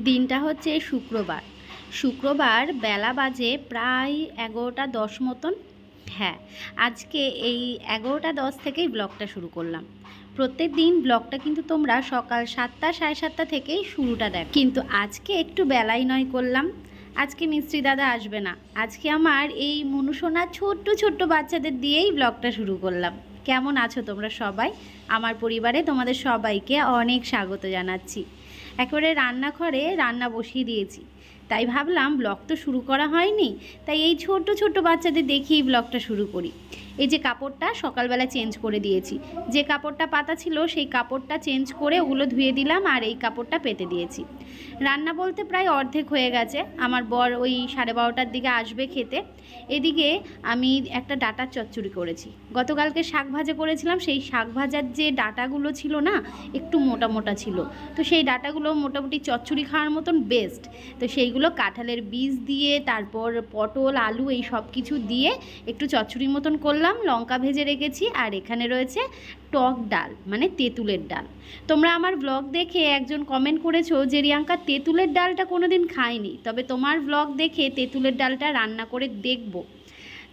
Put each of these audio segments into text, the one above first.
দিনটা হচ্ছে শুক্রবার। শুক্রবার বেলা বাজে প্রায় 11টা 10 মতন। হ্যাঁ, আজকে এই 11টা 10 থেকেই ব্লগটা শুরু করলাম। প্রত্যেক দিন ব্লগটা কিন্তু তোমরা সকাল 7টা 7:30 থেকেই শুরুটা দেখো, কিন্তু আজকে একটু বেলাই নয় করলাম। আজকে মিস্ত্রি দাদা আসবে না, আজকে আমার এই মনুসোনা ছোট্ট ছোট্ট বাচ্চাদের দিয়েই ব্লগটা শুরু করলাম। কেমন আছো তোমরা সবাই? আমার পরিবারে তোমাদের সবাইকে অনেক স্বাগত জানাচ্ছি। একেবারে রান্নাঘরে রান্না বসিয়ে দিয়েছি, তাই ভাবলাম ব্লগ তো শুরু করা হয়নি, তাই এই ছোট ছোট বাচ্চাদের দেখিয়েই ব্লগটা শুরু করি। এই যে কাপড়টা সকালবেলা চেঞ্জ করে দিয়েছি, যে কাপড়টা পাতা ছিল সেই কাপড়টা চেঞ্জ করে ওগুলো ধুয়ে দিলাম, আর এই কাপড়টা পেতে দিয়েছি। রান্না বলতে প্রায় অর্ধেক হয়ে গেছে, আমার বর ওই 12:30টার দিকে আসবে খেতে। এদিকে আমি একটা ডাঁটার চচ্চড়ি করেছি। গতকালকে শাক ভাজা করেছিলাম, সেই শাক ভাজার যে ডাঁটাগুলো ছিল না, একটু মোটা মোটা ছিল, তো সেই ডাঁটাগুলো মোটামুটি চচ্চড়ি খাওয়ার মতন বেস্ট। তো সেইগুলো কাঁঠালের বীজ দিয়ে, তারপর পটল আলু এই সব কিছু দিয়ে একটু চচ্চড়ির মতন করলাম, লঙ্কা ভেজে রেখেছি। আর এখানে রয়েছে টক ডাল, মানে তেঁতুলের ডাল। তোমরা আমার ব্লগ দেখে একজন কমেন্ট করেছো যে রিয়াঙ্কা তেঁতুলের ডালটা কোনোদিন খাইনি, তবে তোমার ব্লগ দেখে তেঁতুলের ডালটা রান্না করে দেখবো।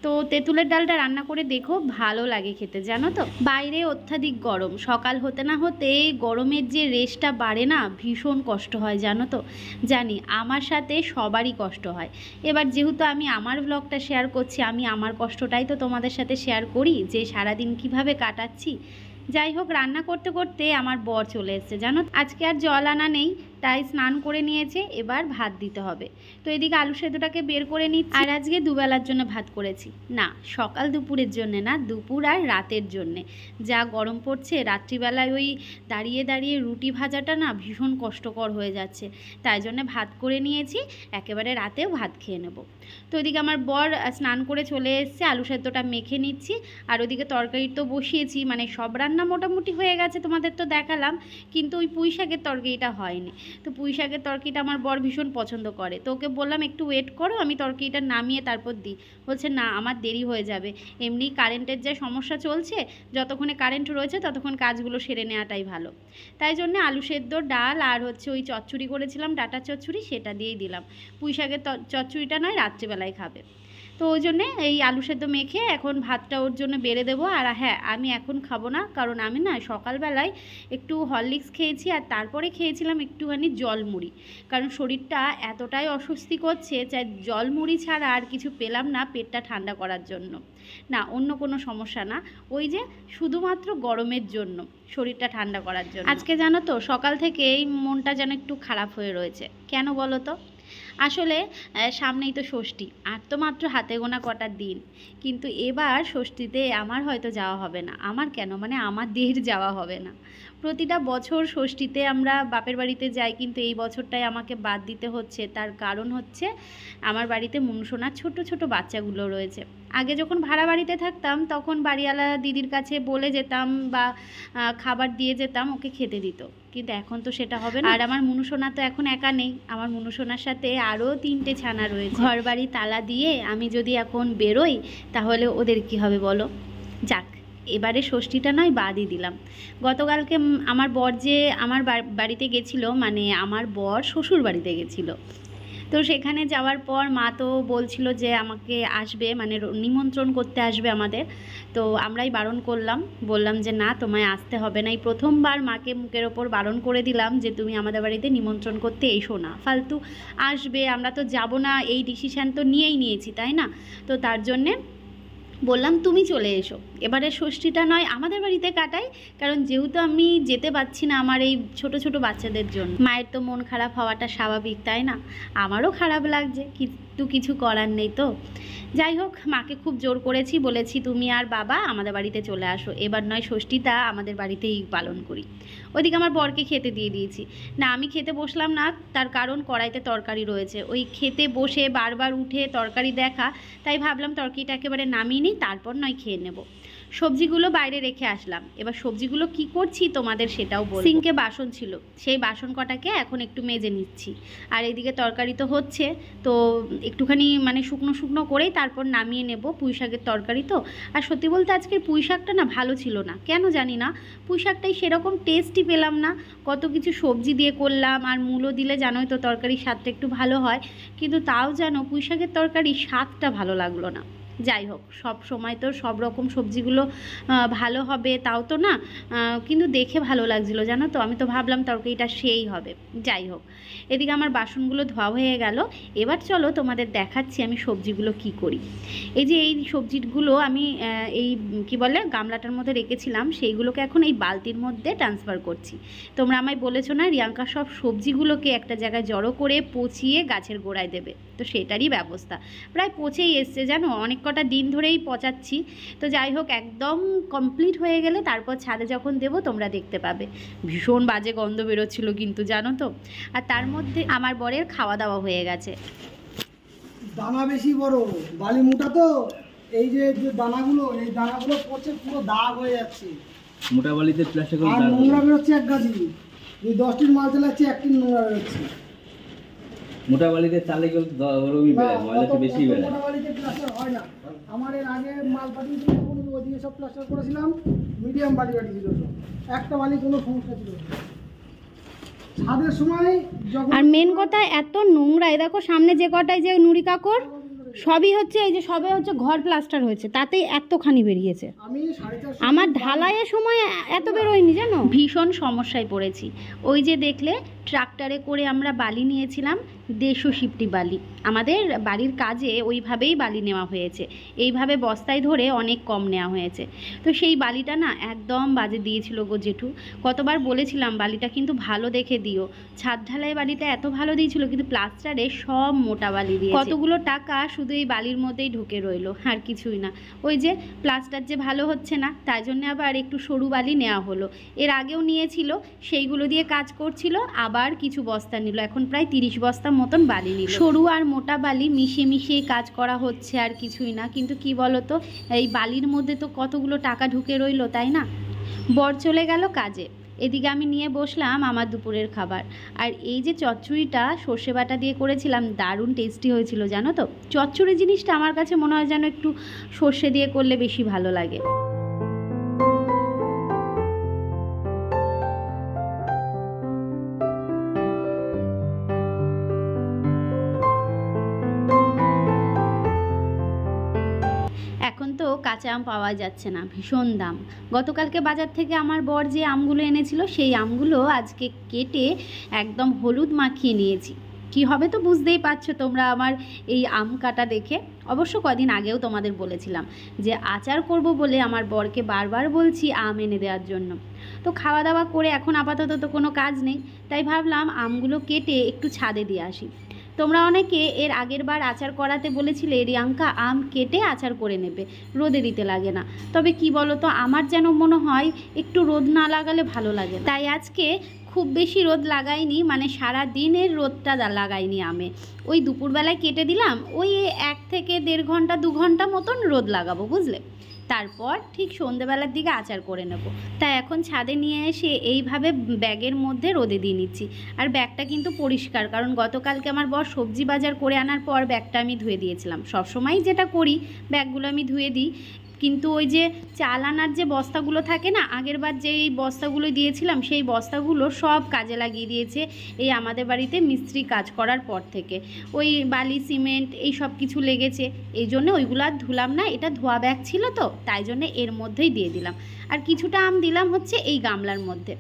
তো তেঁতুলের ডালটা রান্না করে দেখো, ভালো লাগে খেতে, জানো তো। বাইরে অত্যাধিক গরম, সকাল হতে না হতে গরমের যে রেশটা বাড়ে না, ভীষণ কষ্ট হয়, জানো তো। জানি আমার সাথে সবারই কষ্ট হয়। এবার যেহেতু আমি আমার ব্লগটা শেয়ার করছি, আমি আমার কষ্টটাই তো তোমাদের সাথে শেয়ার করি, যে সারাদিন কিভাবে কাটাচ্ছি। যাই হোক, রান্না করতে করতে আমার বর চলে এসেছে, জানো। আজকে আর জল আনা নেই, তাই স্নান করে নিয়েছে, এবার ভাত দিতে হবে। তো এদিকে আলু সেদ্ধটাকে বের করে নিচ্ছি। আর আজকে দুবেলার জন্য ভাত করেছি, না সকাল দুপুরের জন্যে না, দুপুর আর রাতের জন্যে। যা গরম পড়ছে, রাত্রিবেলায় ওই দাঁড়িয়ে দাঁড়িয়ে রুটি ভাজাটা না ভীষণ কষ্টকর হয়ে যাচ্ছে, তাই জন্য ভাত করে নিয়েছি, একেবারে রাতেও ভাত খেয়ে নেব। তো ওইদিকে আমার বর স্নান করে চলে এসছে, আলু সেদ্ধটা মেখে নিচ্ছি। আর ওইদিকে তরকারি তো বসিয়েছি, মানে সব রান্না মোটামুটি হয়ে গেছে, তোমাদের তো দেখালাম, কিন্তু ওই পুঁই শাকের তরকারিটা হয়নি। তো পুঁই শাকের তরকারিটা আমার বর ভীষণ পছন্দ করে, তো ওকে বললাম একটু ওয়েট করো, আমি তরকারিটা নামিয়ে তারপর দিই। বলছে না, আমার দেরি হয়ে যাবে, এমনি কারেন্টের যে সমস্যা চলছে, যতক্ষণে কারেন্ট রয়েছে ততক্ষণ কাজগুলো সেরে নেওয়াটাই ভালো। তাই জন্য আলু সেদ্ধ, ডাল আর হচ্ছে ওই চচ্চড়ি করেছিলাম, ডাঁটার চচ্চড়ি, সেটা দিয়েই দিলাম। পুঁই শাকের চচ্চড়িটা নয়, রাত্রিবেলায় খাবে। তো ওই জন্যে এই আলু সেদ্ধ মেখে এখন ভাতটা ওর জন্য বেড়ে দেবো। আর হ্যাঁ, আমি এখন খাবো না, কারণ আমি না সকালবেলায় একটু হরলিক্স খেয়েছি, আর তারপরে খেয়েছিলাম একটুখানি জলমুড়ি, কারণ শরীরটা এতটাই অস্বস্তি করছে, চাই জলমুড়ি ছাড়া আর কিছু পেলাম না পেটটা ঠান্ডা করার জন্য। না, অন্য কোনো সমস্যা না, ওই যে শুধুমাত্র গরমের জন্য, শরীরটা ঠান্ডা করার জন্য। আজকে জানো তো সকাল থেকে এই মনটা যেন একটু খারাপ হয়ে রয়েছে, কেন বলো তো। আসলে সামনেই তো ষষ্ঠী, আর তো মাত্র হাতে গোনা কটার দিন, কিন্তু এবার ষষ্ঠীতে আমার হয়তো যাওয়া হবে না। আমার কেন, মানে আমাদের যাওয়া হবে না। প্রতিটা বছর ষষ্ঠীতে আমরা বাপের বাড়িতে যাই, কিন্তু এই বছরটাই আমাকে বাদ দিতে হচ্ছে। তার কারণ হচ্ছে আমার বাড়িতে মনুসোনার ছোট ছোট বাচ্চাগুলো রয়েছে। আগে যখন ভাড়া বাড়িতে থাকতাম, তখন বাড়িওয়ালা দিদির কাছে বলে যেতাম বা খাবার দিয়ে যেতাম, ওকে খেতে দিত, কিন্তু এখন তো সেটা হবে না। আর আমার মনুসোনা তো এখন একা নেই, আমার মনুসোনার সাথে আরও 3টে ছানা রয়েছে। ঘর বাড়ি তালা দিয়ে আমি যদি এখন বেরোই, তাহলে ওদের কি হবে বলো। যাক, এবারে ষষ্ঠীটা নয় বাদই দিলাম। গতকালকে আমার বর যে আমার বাড়িতে গেছিলো, মানে আমার বর শ্বশুর বাড়িতে গেছিলো, তো সেখানে যাওয়ার পর মা তো বলছিল যে আমাকে আসবে, মানে নিমন্ত্রণ করতে আসবে আমাদের। তো আমরাই বারণ করলাম, বললাম যে না, তোমায় আসতে হবে না। এই প্রথমবার মাকে মুখের ওপর বারণ করে দিলাম যে তুমি আমাদের বাড়িতে নিমন্ত্রণ করতে এসো না, ফালতু আসবে, আমরা তো যাব না, এই ডিসিশান তো নিয়েই নিয়েছি, তাই না। তো তার জন্যে বললাম তুমি চলে এসো, এবারে ষষ্ঠীটা নয় আমাদের বাড়িতে কাটাই, কারণ যেহেতু আমি যেতে পারছি না আমার এই ছোট ছোট বাচ্চাদের জন্য। মায়ের তো মন খারাপ হওয়াটা স্বাভাবিক, তাই না। আমারও খারাপ লাগছে, কিন্তু কিছু করার নেই তো। যাই হোক, মাকে খুব জোর করেছি, বলেছি তুমি আর বাবা আমাদের বাড়িতে চলে আসো, এবার নয় ষষ্ঠীটা আমাদের বাড়িতেই পালন করি। ওইদিকে আমার বরকে খেতে দিয়ে দিয়েছি। না, আমি খেতে বসলাম না, তার কারণ কড়াইতে তরকারি রয়েছে, ওই খেতে বসে বারবার উঠে তরকারি দেখা, তাই ভাবলাম তরকারিটা একেবারে নামিয়ে নিই, তারপর নয় খেয়ে নেব। সবজিগুলো বাইরে রেখে আসলাম। এবার সবজিগুলো কি করছি তোমাদের সেটাও বলবো। সিঙ্কে বাসন ছিল, সেই বাসন কটাকে এখন একটু মেজে নিচ্ছি। আর এদিকে তরকারি তো হচ্ছে, তো একটুখানি মানে শুকনো শুকনো করেই তারপর নামিয়ে নেব। পুঁই শাকের তরকারি তো। আর সত্যি বলতে আজকের পুঁই শাকটা না ভালো ছিল না, কেন জানি না। পুঁই শাকটাই সেরকম টেস্টই পেলাম না। কত কিছু সবজি দিয়ে করলাম, আর মূলো দিলে জানোই তো তরকারির স্বাদটা একটু ভালো হয়, কিন্তু তাও যেন পুঁই শাকের তরকারির স্বাদটা ভালো লাগলো না। যাই হোক, সব সময় তো সব রকম সবজিগুলো ভালো হবে তাও তো না, কিন্তু দেখে ভালো লাগছিলো জানো তো। আমি তো ভাবলাম তরকারিটা সেই হবে। যাই হোক, এদিকে আমার বাসনগুলো ধোয়া হয়ে গেল। এবার চলো তোমাদের দেখাচ্ছি আমি সবজিগুলো কি করি। এই যে এই সবজিগুলো আমি এই কি বলে গামলাটার মধ্যে রেখেছিলাম, সেইগুলোকে এখন এই বালতির মধ্যে ট্রান্সফার করছি। তোমরা আমায় বলেছো না রিয়াঙ্কা সব সবজিগুলোকে একটা জায়গায় জড়ো করে পচিয়ে গাছের গোড়ায় দেবে, তো সেটারই ব্যবস্থা। প্রায় পচেই এসছে জানো, অনেক কটা দিন ধরেই পচাচ্ছি। তো যাই হোক, একদম কমপ্লিট হয়ে গেলে তারপর ছাদে যখন দেবো তোমরা দেখতে পাবে। ভীষণ বাজে গন্ধ বেরোচ্ছিলো কিন্তু জানো তো। আর তার মধ্যে আমার বরের খাওয়া দাওয়া হয়ে গেছে। দানা বেশি বড়, বালি মোটা তো, এই যে দানাগুলো, এই দানাগুলো পচে পুরো দাগ হয়ে যাচ্ছে। মোটা বালিতে প্লাস্টিক আর নোংরা বেরোচ্ছে এক গাছি, যদি 10টির মাল চালাচ্ছে 1টির নোংরা বেরোচ্ছে। মোটা বালিতে চালে গেলে গরমই বেড়ায়, ময়লাটা বেশি বেড়ায়। মোটা বালিতে প্লাস্টার হয় না। আমার এর আগে মাল পাঠিয়েছিল, ওইদিকে সব প্লাস্টার করেছিলাম, মিডিয়াম বালি পাঠিয়েছিল, একটা বালি কোনো সমস্যা ছিল না। ছাদের সময় আর মেন কথা এত নোংরা, এই দেখো সামনে যে কটায় যে নুড়ি কাকড় সবই হচ্ছে, এই যে সবে হচ্ছে ঘর প্লাস্টার হয়েছে, তাতেই এতখানি বেরিয়েছে। আমার ঢালাইয়ের সময় এত বেরোয়নি জানো। ভীষণ সমস্যায় পড়েছি। ওই যে দেখলে ট্রাক্টরে করে আমরা বালি নিয়েছিলাম, 150 বালি। আমাদের বাড়ির কাজে ওইভাবেই বালি নেওয়া হয়েছে, এইভাবে বস্তায় ধরে অনেক কম নেওয়া হয়েছে। তো সেই বালিটা না একদম বাজে দিয়েছিল গো জেঠু। কতবার বলেছিলাম বালিটা কিন্তু ভালো দেখে দিও। ছাদ ঢালাই বালিটা এত ভালো দিয়েছিল, কিন্তু প্লাস্টারে সব মোটা বালি দিয়ে কতগুলো টাকা শুধু এই বালির মধ্যেই ঢুকে রইলো, আর কিছুই না। ওই যে প্লাস্টার যে ভালো হচ্ছে না, তাই জন্য আবার একটু সরু বালি নেওয়া হলো। এর আগেও নিয়েছিল, সেইগুলো দিয়ে কাজ করছিল, আবার কিছু বস্তা নিল। এখন প্রায় 30 বস্তা মতন বালি নিল। সরু আর মোটা বালি মিশিয়ে মিশিয়ে কাজ করা হচ্ছে, আর কিছুই না। কিন্তু কি বলতো, এই বালির মধ্যে তো কতগুলো টাকা ঢুকে রইলো, তাই না। বর চলে গেল কাজে, এদিকে আমি নিয়ে বসলাম আমার দুপুরের খাবার। আর এই যে চচ্চড়িটা সর্ষে বাটা দিয়ে করেছিলাম, দারুণ টেস্টি হয়েছিল জানো তো। চচ্চড়ি জিনিসটা আমার কাছে মনে হয় যেন একটু সর্ষে দিয়ে করলে বেশি ভালো লাগে। এখন তো কাঁচা আম পাওয়া যাচ্ছে না, ভীষণ দাম। গতকালকে বাজার থেকে আমার বর যে আমগুলো এনেছিল, সেই আমগুলো আজকে কেটে একদম হলুদ মাখিয়ে নিয়েছি। কি হবে তো বুঝতেই পারছো তোমরা আমার এই আম কাটা দেখে। অবশ্য কদিন আগেও তোমাদের বলেছিলাম যে আচার করব বলে আমার বরকে বারবার বলছি আম এনে দেওয়ার জন্য। তো খাওয়া দাওয়া করে এখন আপাতত তো কোনো কাজ নেই, তাই ভাবলাম আমগুলো কেটে একটু ছাদে দিয়ে আসি। তোমরা অনেকে এর আগের বার আচার করাতে বলেছিলে রিয়াঙ্কা আম কেটে আচার করে নেবে, রোদে দিতে লাগে না। তবে কি বলো তো, আমার যেন মনে হয় একটু রোদ না লাগালে ভালো লাগে। তাই আজকে খুব বেশি রোদ লাগাইনি, মানে সারা দিনের রোদটা লাগাইনি আমে। ওই দুপুরবেলায় কেটে দিলাম, ওই 1 থেকে 1.5 ঘন্টা 2 ঘন্টা মতন রোদ লাগাবো, বুঝলে। তারপর ঠিক সন্ধ্যেবেলার দিকে আচার করে নেব। তাই এখন ছাদে নিয়ে এসে এইভাবে ব্যাগের মধ্যে রোদে দিয়ে নিচ্ছি। আর ব্যাগটা কিন্তু পরিষ্কার, কারণ গতকালকে আমার বর সবজি বাজার করে আনার পর ব্যাগটা আমি ধুয়ে দিয়েছিলাম। সবসময় যেটা করি, ব্যাগগুলো আমি ধুয়ে দিই। কিন্তু ওই যে চাল আনার যে বস্তাগুলো থাকে না, আগের বার যেই বস্তাগুলো দিয়েছিলাম, সেই বস্তাগুলো সব কাজে লাগিয়ে দিয়েছে এই আমাদের বাড়িতে মিস্ত্রি কাজ করার পর থেকে। ওই বালি সিমেন্ট এই সব কিছু লেগেছে, এই জন্য ওইগুলো আর ধুলাম না। এটা ধোয়া ব্যাগ ছিল তো, তাই জন্য এর মধ্যেই দিয়ে দিলাম। আর কিছুটা আম দিলাম হচ্ছে এই গামলার মধ্যে,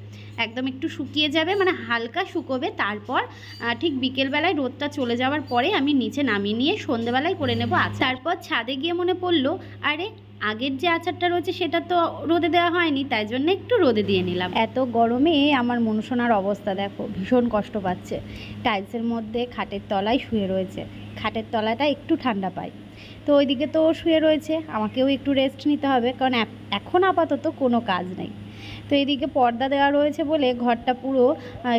একদম একটু শুকিয়ে যাবে, মানে হালকা শুকোবে। তারপর ঠিক বিকেলবেলায় রোদটা চলে যাওয়ার পরে আমি নিচে নামিয়ে নিয়ে সন্ধ্যেবেলায় করে নেবো আচার। তারপর ছাদে গিয়ে মনে পড়লো, আরে আগের যে আচারটা রয়েছে সেটা তো রোদে দেওয়া হয়নি, তাই জন্য একটু রোদে দিয়ে নিলাম। এত গরমে আমার মনসোনার অবস্থা দেখো, ভীষণ কষ্ট পাচ্ছে। টাইলসের মধ্যে খাটের তলায় শুয়ে রয়েছে, খাটের তলাটা একটু ঠান্ডা পায়। তো ওইদিকে তো শুয়ে রয়েছে, আমাকেও একটু রেস্ট নিতে হবে, কারণ এখন আপাতত কোনো কাজ নেই। তো এদিকে পর্দা দেওয়া রয়েছে বলে ঘরটা পুরো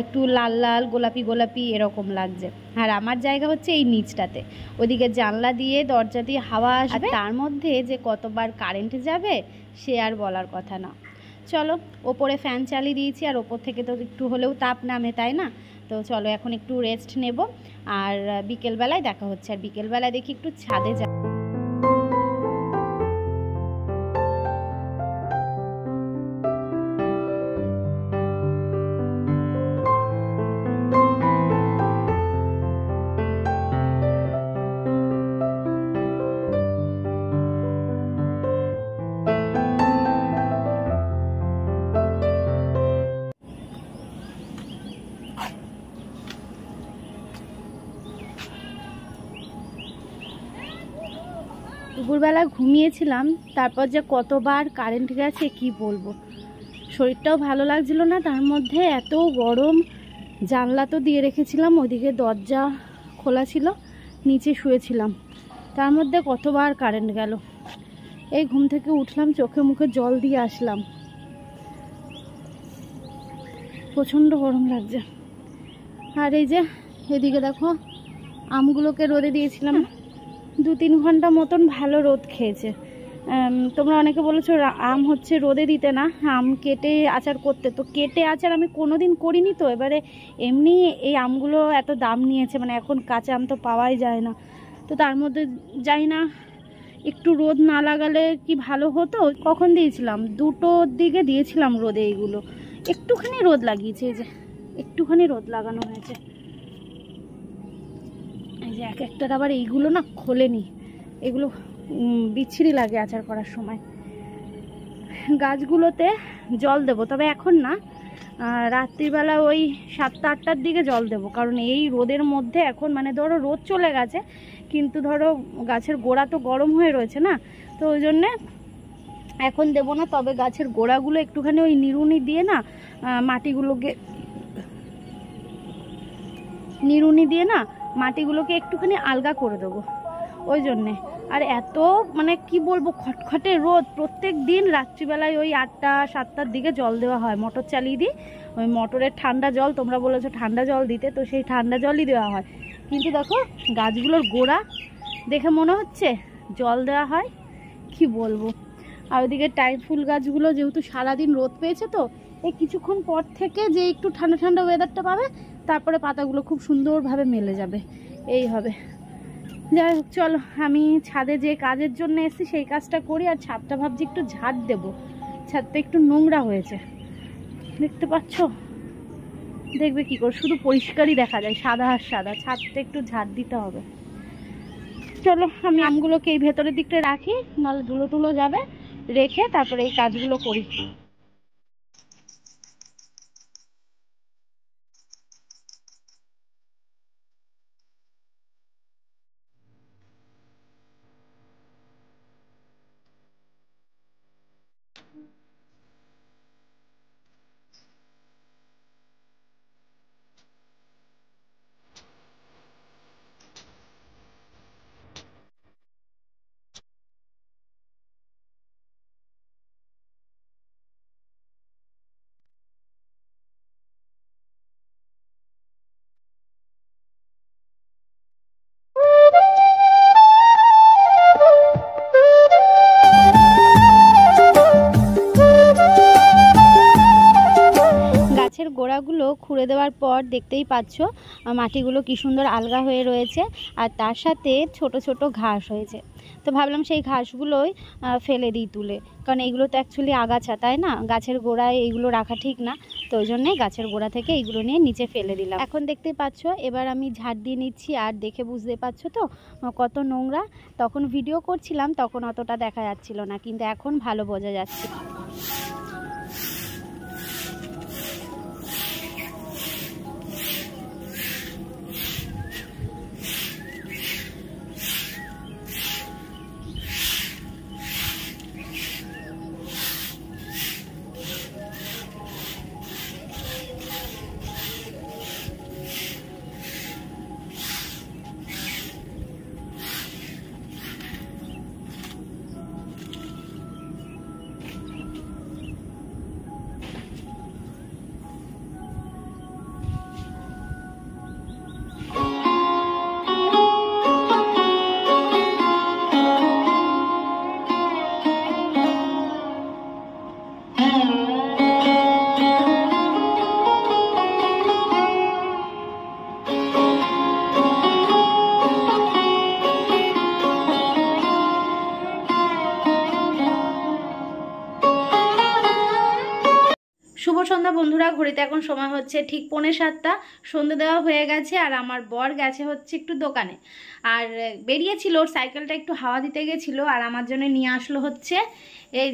একটু লাল লাল গোলাপি গোলাপি এরকম লাগছে। আর আমার জায়গা হচ্ছে এই নিচটাতে, ওদিকে জানলা দিয়ে দরজা দিয়ে হাওয়া আসবে, তার মধ্যে যে কতবার কারেন্ট যাবে সে আর বলার কথা না। চলো, ওপরে ফ্যান চালিয়ে দিয়েছি, আর ওপর থেকে তো একটু হলেও তাপ নামে, তাই না? তো চলো এখন একটু রেস্ট নেব, আর বিকেলবেলায় দেখা হচ্ছে। আর বিকেলবেলায় দেখি একটু ছাদে যা। দুপুরবেলা ঘুমিয়েছিলাম, তারপর যে কতবার কারেন্ট গেছে কি বলবো। শরীরটাও ভালো লাগছিল না, তার মধ্যে এত গরম। জানলা তো দিয়ে রেখেছিলাম, ওইদিকে দরজা খোলা ছিল, নিচে শুয়েছিলাম, তার মধ্যে কতবার কারেন্ট গেল। এই ঘুম থেকে উঠলাম, চোখে মুখে জল দিয়ে আসলাম, প্রচণ্ড গরম লাগছে। আর এই যে এদিকে দেখো, আমগুলোকে রোদে দিয়েছিলাম, 2-3 ঘন্টা মতন ভালো রোদ খেয়েছে। তোমরা অনেকে বলেছো আম হচ্ছে রোদে দিতে না, আম কেটে আচার করতে। তো কেটে আচার আমি কোনোদিন করিনি, তো এবারে এমনি এই আমগুলো এত দাম নিয়েছে, মানে এখন কাঁচা আম তো পাওয়াই যায় না। তো তার মধ্যে যাই না, একটু রোদ না লাগালে কি ভালো হতো। কখন দিয়েছিলাম, 2টোর দিকে দিয়েছিলাম রোদে। এইগুলো একটুখানি রোদ লাগিয়েছে, এই যে একটুখানি রোদ লাগানো হয়েছে। এই যে এক একটার আবার এইগুলো না খোলেনি, এগুলো বিচ্ছিরি লাগে আচার করার সময়। গাছগুলোতে জল দেবো, তবে এখন না, রাত্রিবেলা ওই 7টা-8টার দিকে জল দেবো। কারণ এই রোদের মধ্যে এখন, মানে ধরো রোদ চলে গেছে, কিন্তু ধরো গাছের গোড়া তো গরম হয়ে রয়েছে না, তো ওই জন্যে এখন দেবো না। তবে গাছের গোড়াগুলো একটুখানি ওই নিড়ুনি দিয়ে না, মাটিগুলোকে একটুখানি আলগা করে দেবো, ওই জন্যে। আর এত মানে কি বলবো, খটখটে রোদ। প্রত্যেক দিন রাত্রিবেলায় ওই 8টা-7টার দিকে জল দেওয়া হয়, মোটর চালিয়ে দিই। ওই মোটরের ঠান্ডা জল, তোমরা বলেছো ঠান্ডা জল দিতে, তো সেই ঠান্ডা জলই দেওয়া হয়। কিন্তু দেখো গাছগুলোর গোড়া দেখে মনে হচ্ছে জল দেওয়া হয়, কি বলবো। আর ওইদিকে টাইম ফুল গাছগুলো যেহেতু সারাদিন রোদ পেয়েছে, তো এই কিছুক্ষণ পর থেকে যে একটু ঠান্ডা ঠান্ডা ওয়েদারটা পাবে, তারপরে পাতাগুলো খুব সুন্দরভাবে মেলে যাবে, এই হবে। যাই হোক, চলো আমি ছাদে যে কাজের জন্য এসেছি সেই কাজটা করি। আর ছাদটা ভাবছি একটু ঝাড় দেবো, ছাদটা একটু নোংরা হয়েছে, দেখতে পাচ্ছ? দেখবে কি করে, শুধু পরিষ্কারই দেখা যায়, সাদা আর সাদা। ছাদটা একটু ঝাড় দিতে হবে। চলো আমি আমগুলোকে এই ভেতরের দিকটা রাখি, নাহলে ধুলো টুলো যাবে, রেখে তারপরে এই কাজগুলো করি। গাছের গোড়াগুলো খুঁড়ে দেওয়ার পর দেখতেই পাচ্ছ মাটিগুলো কি সুন্দর আলগা হয়ে রয়েছে, আর তার সাথে ছোট ছোট ঘাস হয়েছে। তো ভাবলাম সেই ঘাসগুলোই ফেলে দিই তুলে, কারণ এইগুলো তো অ্যাকচুয়ালি আগাছা, তাই না? গাছের গোড়ায় এইগুলো রাখা ঠিক না, তো ওই জন্যে গাছের গোড়া থেকে এইগুলো নিয়ে নিচে ফেলে দিলাম। এখন দেখতে পাচ্ছ, এবার আমি ঝাড় দিয়ে নিচ্ছি। আর দেখে বুঝতে পারছো তো কত নোংরা। তখন ভিডিও করছিলাম, তখন অতটা দেখা যাচ্ছিল না, কিন্তু এখন ভালো বোঝা যাচ্ছে। বন্ধুরা, ঘড়িতে এখন সময় হচ্ছে ঠিক 6:45, সন্ধে দেওয়া হয়ে গেছে। আর আমার বর গেছে হচ্ছে একটু দোকানে, আর বেরিয়েছিল, ওর সাইকেলটা একটু হাওয়া দিতে গেছিলো, আর আমার জন্য নিয়ে আসলো হচ্ছে এই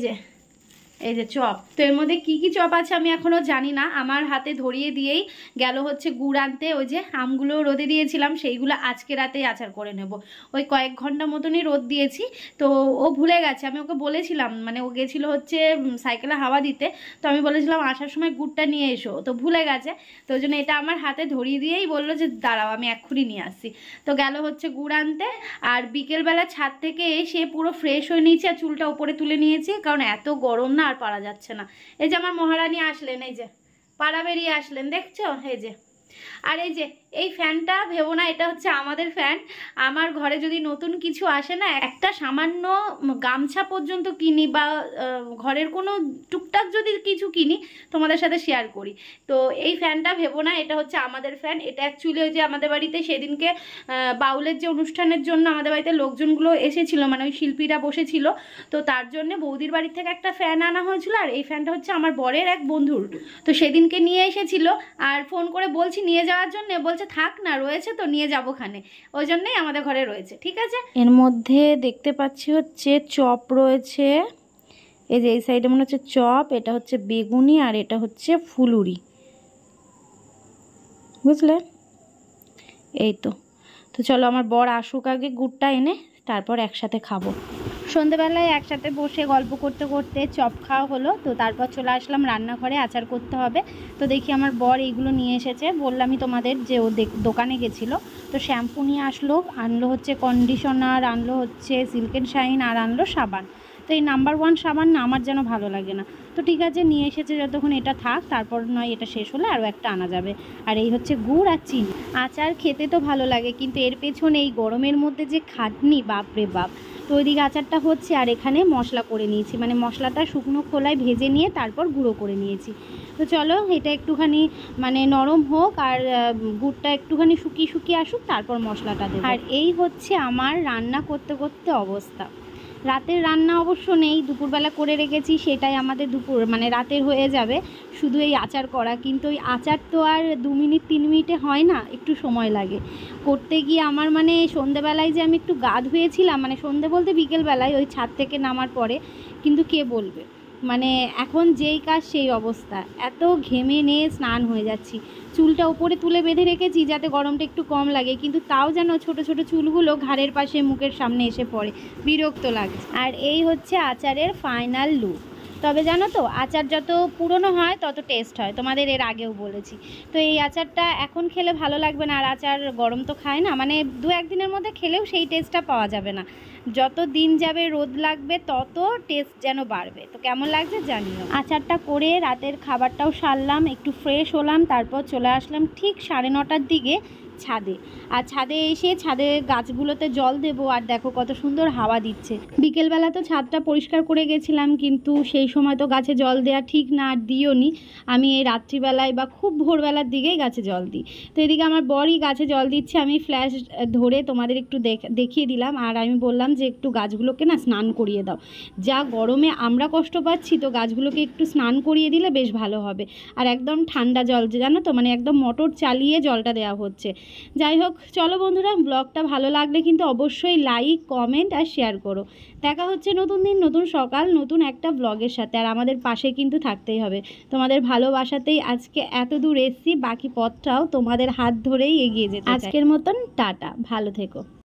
যে চপ। তো এর মধ্যে কি কি চপ আছে আমি এখনও জানি না, আমার হাতে ধরিয়ে দিয়েই গেল হচ্ছে গুড় আনতে। ওই যে আমগুলো রোদে দিয়েছিলাম, সেইগুলো আজকে রাতেই আচার করে নেব। ওই কয়েক ঘন্টা মতনই রোদ দিয়েছি, তো ও ভুলে গেছে। আমি ওকে বলেছিলাম, মানে ও গেছিলো হচ্ছে সাইকেলে হাওয়া দিতে, তো আমি বলেছিলাম আসার সময় গুড়টা নিয়ে এসো, তো ভুলে গেছে। তো ওই জন্য এটা আমার হাতে ধরিয়ে দিয়েই বললো যে দাঁড়াও আমি এক্ষুনি নিয়ে আসছি। তো গেল হচ্ছে গুড় আনতে। আর বিকেলবেলা ছাদ থেকে এসে পুরো ফ্রেশ হয়ে নিয়েছি, আর চুলটা উপরে তুলে নিয়েছি, কারণ এত গরম না আর পারা যাচ্ছে না। এই যে আমার মহারানী আসলেন, এই যে পাড়া বেরিয়ে আসলেন, দেখছো? এই যে, আর এই যে এই ফ্যানটা ভেবো না এটা হচ্ছে আমাদের ফ্যান। আমার ঘরে যদি নতুন কিছু আসে না, একটা সামান্য গামছা পর্যন্ত কিনি বা ঘরের কোনো টুকটাক যদি কিছু কিনি, তোমাদের সাথে শেয়ার করি। তো এই ফ্যানটা ভেবো না এটা হচ্ছে আমাদের ফ্যান। এটা অ্যাকচুয়ালি ওই যে আমাদের বাড়িতে সেদিনকে বাউলের যে অনুষ্ঠানের জন্য আমাদের বাড়িতে লোকজনগুলো এসেছিল, মানে ওই শিল্পীরা বসেছিল, তো তার জন্য বৌদির বাড়ি থেকে একটা ফ্যান আনা হয়েছিল। আর এই ফ্যানটা হচ্ছে আমার বরের এক বন্ধুর, তো সেদিনকে নিয়ে এসেছিল, আর ফোন করে বলছি নিয়ে যাওয়ার জন্য, বলছে থাক না, রয়েছে তো নিয়ে যাবো খানে, ওই জন্যই আমাদের ঘরে রয়েছে। ঠিক আছে, এর মধ্যে দেখতে পাচ্ছি হচ্ছে চপ রয়েছে, এই যে এই সাইডে মনে হচ্ছে চপ, এটা হচ্ছে বেগুনি, আর এটা হচ্ছে ফুলুরি, বুঝলে? এই তো চলো আমার বর আসুক আগে, গুড়টা এনে তারপর একসাথে খাবো। সন্ধেবেলায় একসাথে বসে গল্প করতে করতে চপ খাওয়া হলো, তো তারপর চলে আসলাম রান্নাঘরে, আচার করতে হবে। তো দেখি আমার বর এইগুলো নিয়ে এসেছে, বললামই তোমাদের যে ও দোকানে গেছিলো, তো শ্যাম্পু নিয়ে আসলো, আনলো হচ্ছে কন্ডিশনার, আনলো হচ্ছে সিল্ক অ্যান্ড শাইন, আর আনলো সাবান। তো এই নাম্বার 1 সাবান না আমার যেন ভালো লাগে না, তো ঠিক আছে নিয়ে এসেছে, যতক্ষণ এটা থাক, তারপর নয় এটা শেষ হলে আরও একটা আনা যাবে। আর এই হচ্ছে গুড় আর চিনি। আচার খেতে তো ভালো লাগে, কিন্তু এর পেছনে এই গরমের মধ্যে যে খাটনি, বাপরে বাপ। তো ওইদিকে আচারটা হচ্ছে, আর এখানে মশলা করে নিয়েছি, মানে মশলাটা শুকনো খোলায় ভেজে নিয়ে তারপর গুঁড়ো করে নিয়েছি। তো চলো এটা একটুখানি মানে নরম হোক, আর গুড়টা একটুখানি শুকিয়ে শুকিয়ে আসুক, তারপর মশলাটা দেবো। আর এই হচ্ছে আমার রান্না করতে করতে অবস্থা। রাতের রান্না অবশ্য নেই, দুপুরবেলা করে রেখেছি, সেটাই আমাদের দুপুর মানে রাতের হয়ে যাবে, শুধু এই আচার করা। কিন্তু ওই আচার তো আর 2 মিনিট 3 মিনিটে হয় না, একটু সময় লাগে করতে গিয়ে। আমার মানে সন্ধেবেলায় যে আমি একটু গা ধুয়েছিলাম, মানে সন্ধে বলতে বিকেলবেলায় ওই ছাদ থেকে নামার পরে, কিন্তু কে বলবে মানে এখন যেই কাজ সেই অবস্থা, এত ঘেমে নিয়ে স্নান হয়ে যাচ্ছি। চুলটা উপরে তুলে বেঁধে রেখেছি যাতে গরমটা একটু কম লাগে, কিন্তু তাও যেন ছোট ছোট চুলগুলো ঘাড়ের পাশে মুখের সামনে এসে পড়ে, বিরক্ত লাগছে। আর এই হচ্ছে আচারের ফাইনাল লুক। তবে জানো তো, আচার যত পুরনো হয় তত টেস্ট হয়, তোমাদের এর আগেও বলেছি। তো এই আচারটা এখন খেলে ভালো লাগবে না, আর আচার গরম তো খায় না, মানে 2-1 দিনের মধ্যে খেলেও সেই টেস্টটা পাওয়া যাবে না। যত দিন যাবে রোদ লাগবে তত টেস্ট যেন বাড়বে। তো কেমন লাগছে জানিও। আচারটা করে রাতের খাবারটাও সারলাম, একটু ফ্রেশ হলাম, তারপর চলে আসলাম ঠিক 9:30টার দিকে ছাদে। আর ছাদে এসে ছাদে গাছগুলোতে জল দেবো, আর দেখো কত সুন্দর হাওয়া দিচ্ছে। বিকেলবেলা তো ছাদটা পরিষ্কার করে গেছিলাম, কিন্তু সেই সময় তো গাছে জল দেওয়া ঠিক না, আর দিও নি। আমি এই রাত্রিবেলায় বা খুব ভোরবেলার দিকেই গাছে জল দিই। তো এদিকে আমার বরই গাছে জল দিচ্ছে, আমি ফ্ল্যাশ ধরে তোমাদের একটু দেখিয়ে দিলাম। আর আমি বললাম যে একটু গাছগুলোকে না স্নান করিয়ে দাও, যা গরমে আমরা কষ্ট পাচ্ছি, তো গাছগুলোকে একটু স্নান করিয়ে দিলে বেশ ভালো হবে। আর একদম ঠান্ডা জল, জানো তো, মানে একদম মোটর চালিয়ে জলটা দেওয়া হচ্ছে। যাই হোক, চলো বন্ধুরা, ব্লগটা ভালো লাগলে কিন্তু অবশ্যই লাইক, কমেন্ট আর শেয়ার করো। দেখা হচ্ছে নতুন দিন, নতুন সকাল, নতুন একটা ব্লগের সাথে। আর আমাদের পাশে কিন্তু থাকতেই হবে, তোমাদের ভালোবাসাতেই আজকে এত দূর এসেছি, বাকি পথটাও তোমাদের হাত ধরেই এগিয়ে যেতে চাই। আজকের মতন টাটা, ভালো থেকো।